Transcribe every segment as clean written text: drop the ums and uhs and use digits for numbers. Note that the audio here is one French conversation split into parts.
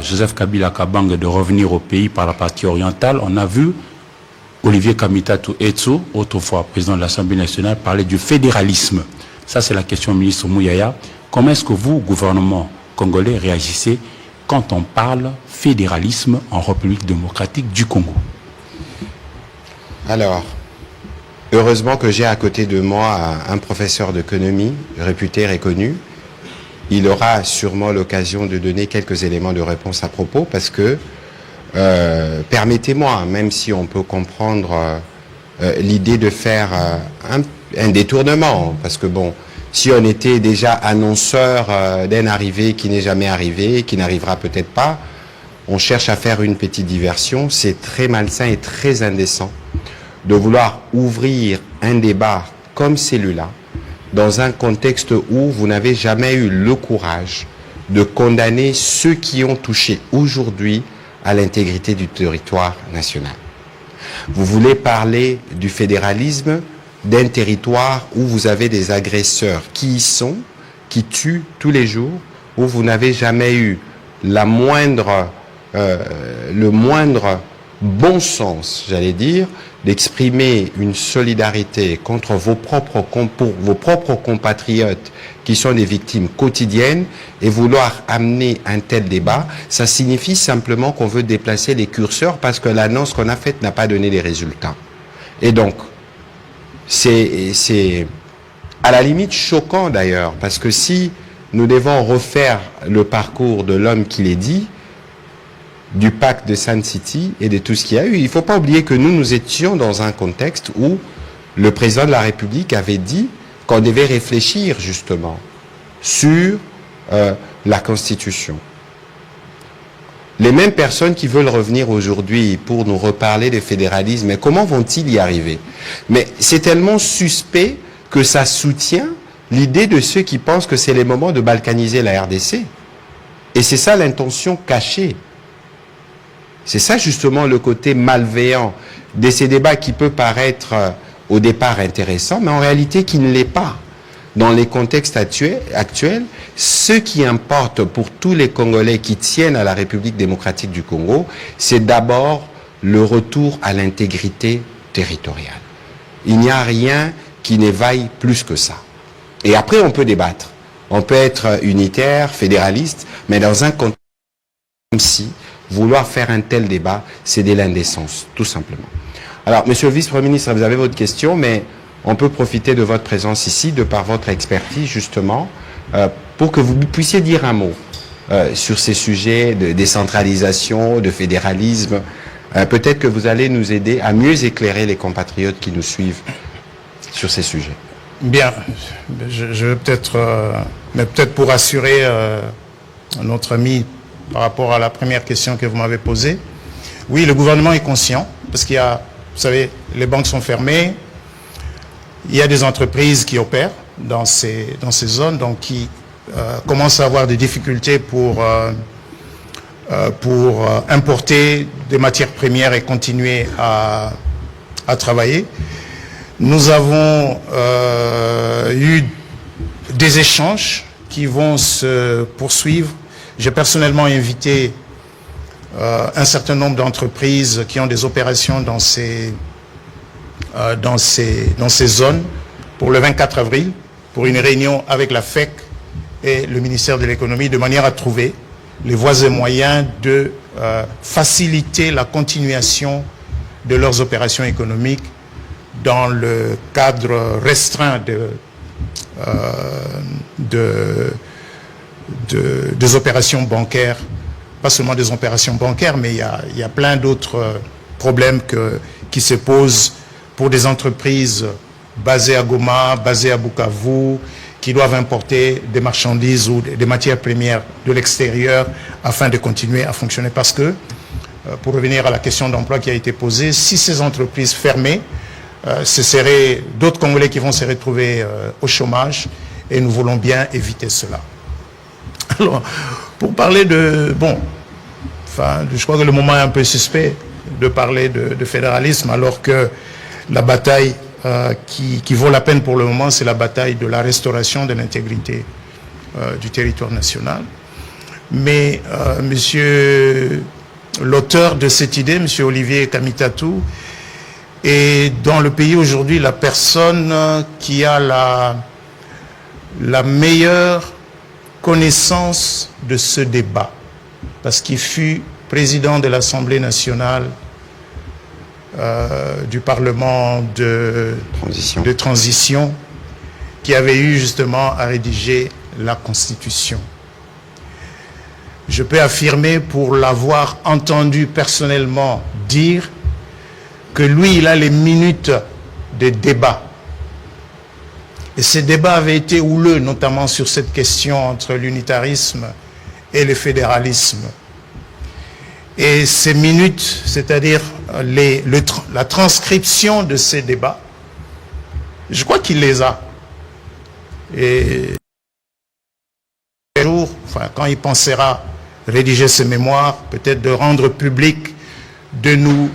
Joseph Kabila Kabange de revenir au pays par la partie orientale, on a vu Olivier Kamitatou Etso, autrefois président de l'Assemblée nationale, parler du fédéralisme. Ça, c'est la question au ministre Mouyaya. Comment est-ce que vous, gouvernement congolais, réagissez quand on parle fédéralisme en République démocratique du Congo? Alors, heureusement que j'ai à côté de moi un professeur d'économie, réputé, reconnu. Il aura sûrement l'occasion de donner quelques éléments de réponse à propos, parce que, permettez-moi, même si on peut comprendre l'idée de faire un détournement, parce que bon, si on était déjà annonceur d'un arrivé qui n'est jamais arrivé, qui n'arrivera peut-être pas, on cherche à faire une petite diversion. C'est très malsain et très indécent de vouloir ouvrir un débat comme celui-là dans un contexte où vous n'avez jamais eu le courage de condamner ceux qui ont touché aujourd'hui à l'intégrité du territoire national. Vous voulez parler du fédéralisme d'un territoire où vous avez des agresseurs qui y sont, qui tuent tous les jours, où vous n'avez jamais eu le moindre bon sens, j'allais dire, d'exprimer une solidarité contre vos propres compatriotes qui sont des victimes quotidiennes, et vouloir amener un tel débat, ça signifie simplement qu'on veut déplacer les curseurs parce que l'annonce qu'on a faite n'a pas donné les résultats. Et donc, c'est à la limite choquant d'ailleurs, parce que si nous devons refaire le parcours de l'homme qui l'est dit, du pacte de Sun City et de tout ce qu'il y a eu, il ne faut pas oublier que nous étions dans un contexte où le président de la République avait dit qu'on devait réfléchir justement sur la Constitution. Les mêmes personnes qui veulent revenir aujourd'hui pour nous reparler de fédéralisme, mais comment vont-ils y arriver? Mais c'est tellement suspect que ça soutient l'idée de ceux qui pensent que c'est le moment de balkaniser la RDC. Et c'est ça l'intention cachée. C'est ça justement le côté malveillant de ces débats qui peut paraître au départ intéressant, mais en réalité qui ne l'est pas. Dans les contextes actuels, ce qui importe pour tous les Congolais qui tiennent à la République démocratique du Congo, c'est d'abord le retour à l'intégrité territoriale. Il n'y a rien qui ne vaille plus que ça. Et après, on peut débattre. On peut être unitaire, fédéraliste, mais dans un contexte comme si vouloir faire un tel débat, c'est de l'indécence, tout simplement. Alors, monsieur le vice-premier ministre, vous avez votre question, mais on peut profiter de votre présence ici, de par votre expertise, justement, pour que vous puissiez dire un mot sur ces sujets de décentralisation, de fédéralisme. Peut-être que vous allez nous aider à mieux éclairer les compatriotes qui nous suivent sur ces sujets. Bien, je vais peut-être, mais peut-être pour assurer notre ami par rapport à la première question que vous m'avez posée. Oui, le gouvernement est conscient, parce qu'il y a, vous savez, les banques sont fermées, il y a des entreprises qui opèrent dans ces zones, donc qui commencent à avoir des difficultés pour importer des matières premières et continuer à travailler. Nous avons eu des échanges qui vont se poursuivre. J'ai personnellement invité un certain nombre d'entreprises qui ont des opérations dans ces zones pour le 24 avril, pour une réunion avec la FEC et le ministère de l'économie, de manière à trouver les voies et moyens de faciliter la continuation de leurs opérations économiques dans le cadre restreint des opérations bancaires, pas seulement des opérations bancaires, mais il y a plein d'autres problèmes qui se posent pour des entreprises basées à Goma, basées à Bukavu, qui doivent importer des marchandises ou des matières premières de l'extérieur afin de continuer à fonctionner. Parce que, pour revenir à la question d'emploi qui a été posée, si ces entreprises fermaient, ce seraient d'autres Congolais qui vont se retrouver au chômage, et nous voulons bien éviter cela. Alors, pour parler de... Bon, enfin, je crois que le moment est un peu suspect de parler de fédéralisme, alors que la bataille qui vaut la peine pour le moment, c'est la bataille de la restauration de l'intégrité du territoire national. mais l'auteur de cette idée, M. Olivier Kamitatou, est dans le pays aujourd'hui la personne qui a la meilleure connaissance de ce débat, parce qu'il fut président de l'Assemblée nationale du Parlement de transition, qui avait eu justement à rédiger la Constitution. Je peux affirmer, pour l'avoir entendu personnellement dire, que lui, il a les minutes de débat. Et ces débats avaient été houleux, notamment sur cette question entre l'unitarisme et le fédéralisme. Et ces minutes, c'est-à-dire la transcription de ces débats, je crois qu'il les a. Et un jour, quand il pensera rédiger ses mémoires, peut-être de rendre public, de nous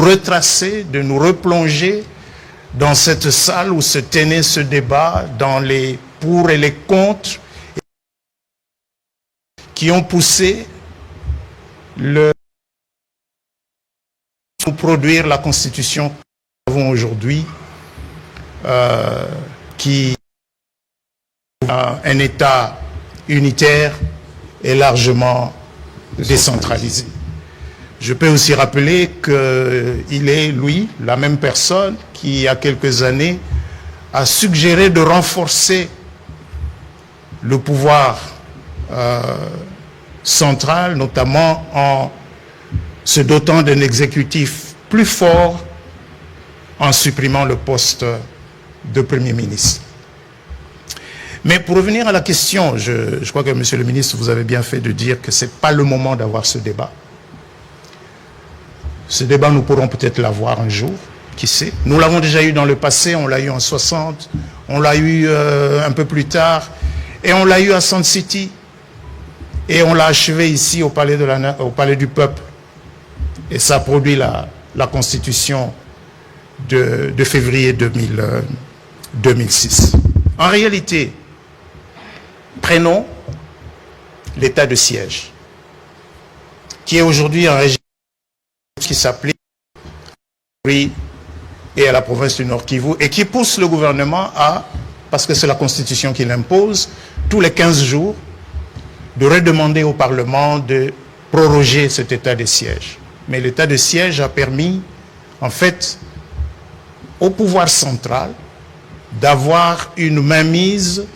retracer, de nous replonger dans cette salle où se tenait ce débat, dans les pour et les contre, qui ont poussé pour produire la Constitution que nous avons aujourd'hui, qui a un État unitaire et largement décentralisé. Je peux aussi rappeler qu'il est, lui, la même personne qui, il y a quelques années, a suggéré de renforcer le pouvoir central, notamment en se dotant d'un exécutif plus fort, en supprimant le poste de Premier ministre. Mais pour revenir à la question, je crois que, Monsieur le ministre, vous avez bien fait de dire que ce n'est pas le moment d'avoir ce débat. Ce débat, nous pourrons peut-être l'avoir un jour, qui sait. Nous l'avons déjà eu dans le passé, on l'a eu en 60, on l'a eu un peu plus tard, et on l'a eu à Sun City, et on l'a achevé ici au Palais du Peuple. Et ça a produit la Constitution de février 2006. En réalité, prenons l'état de siège, qui est aujourd'hui un régime qui s'applique et à la province du Nord Kivu et qui pousse le gouvernement à, parce que c'est la Constitution qui l'impose, tous les 15 jours, de redemander au Parlement de proroger cet état de siège. Mais l'état de siège a permis, en fait, au pouvoir central d'avoir une mainmise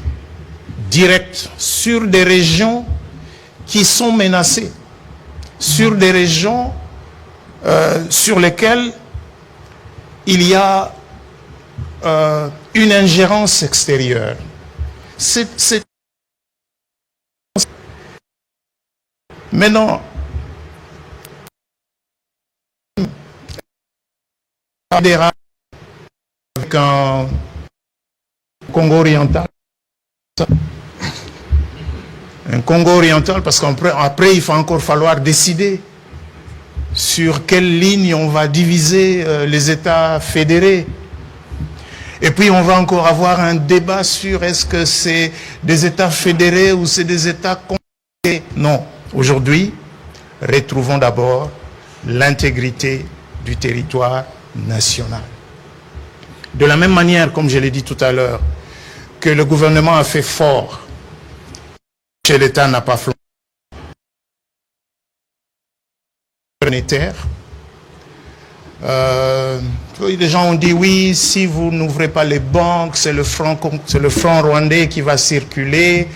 directe sur des régions qui sont menacées, sur des régions sur lesquelles il y a une ingérence extérieure. Maintenant, avec un Congo oriental, parce qu'après il va encore falloir décider sur quelle ligne on va diviser les États fédérés. Et puis on va encore avoir un débat sur est-ce que c'est des États fédérés ou c'est des États confédérés. Non, aujourd'hui, retrouvons d'abord l'intégrité du territoire national. De la même manière, comme je l'ai dit tout à l'heure, que le gouvernement a fait fort, chez l'État n'a pas flanché. Les gens ont dit oui, si vous n'ouvrez pas les banques, c'est le franc rwandais qui va circuler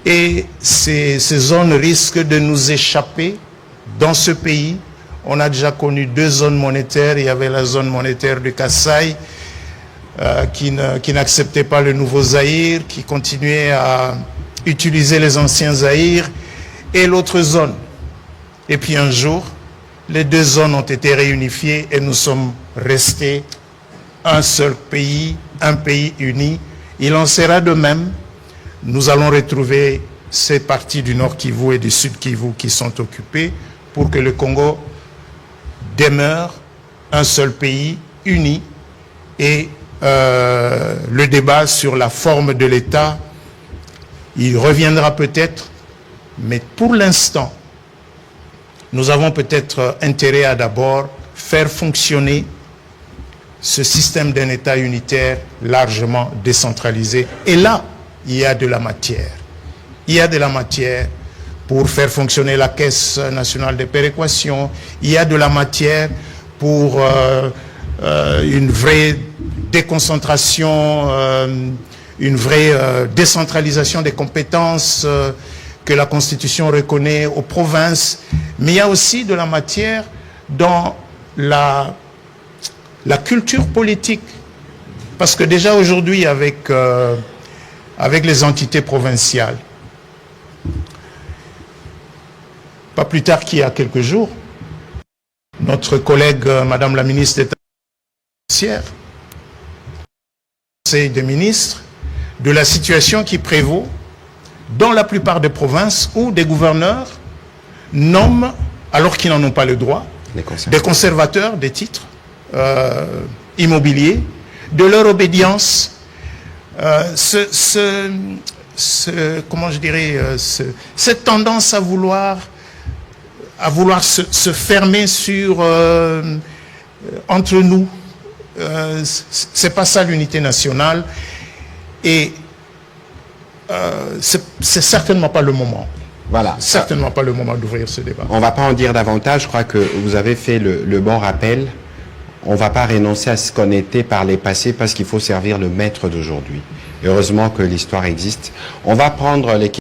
et ces zones risquent de nous échapper dans ce pays. On a déjà connu 2 zones monétaires. Il y avait la zone monétaire de Kasaï qui n'acceptait pas le nouveau Zaïre, qui continuait à utiliser les anciens Zaïre, et l'autre zone. Et puis un jour, les 2 zones ont été réunifiées et nous sommes restés un seul pays, un pays uni. Il en sera de même. Nous allons retrouver ces parties du Nord Kivu et du Sud Kivu qui sont occupées pour que le Congo demeure un seul pays uni et le débat sur la forme de l'État, Il reviendra peut-être, mais pour l'instant, nous avons peut-être intérêt à d'abord faire fonctionner ce système d'un État unitaire largement décentralisé. Et là, il y a de la matière. Il y a de la matière pour faire fonctionner la Caisse nationale de péréquation. Il y a de la matière pour une vraie déconcentration, une vraie décentralisation des compétences que la Constitution reconnaît aux provinces. Mais il y a aussi de la matière dans la culture politique. Parce que déjà aujourd'hui, avec les entités provinciales, pas plus tard qu'il y a quelques jours, notre collègue, Madame la ministre d'État, Conseil des ministres, de la situation qui prévaut dans la plupart des provinces où des gouverneurs nomment, alors qu'ils n'en ont pas le droit, des conservateurs des titres immobiliers, de leur obédience, comment je dirais, cette tendance à vouloir se fermer sur entre nous. C'est pas ça l'unité nationale, et c'est certainement pas le moment. Voilà. Certainement pas le moment d'ouvrir ce débat. On ne va pas en dire davantage. Je crois que vous avez fait le bon rappel. On ne va pas renoncer à ce qu'on était par les passés parce qu'il faut servir le maître d'aujourd'hui. Heureusement que l'histoire existe. On va prendre l'équipe.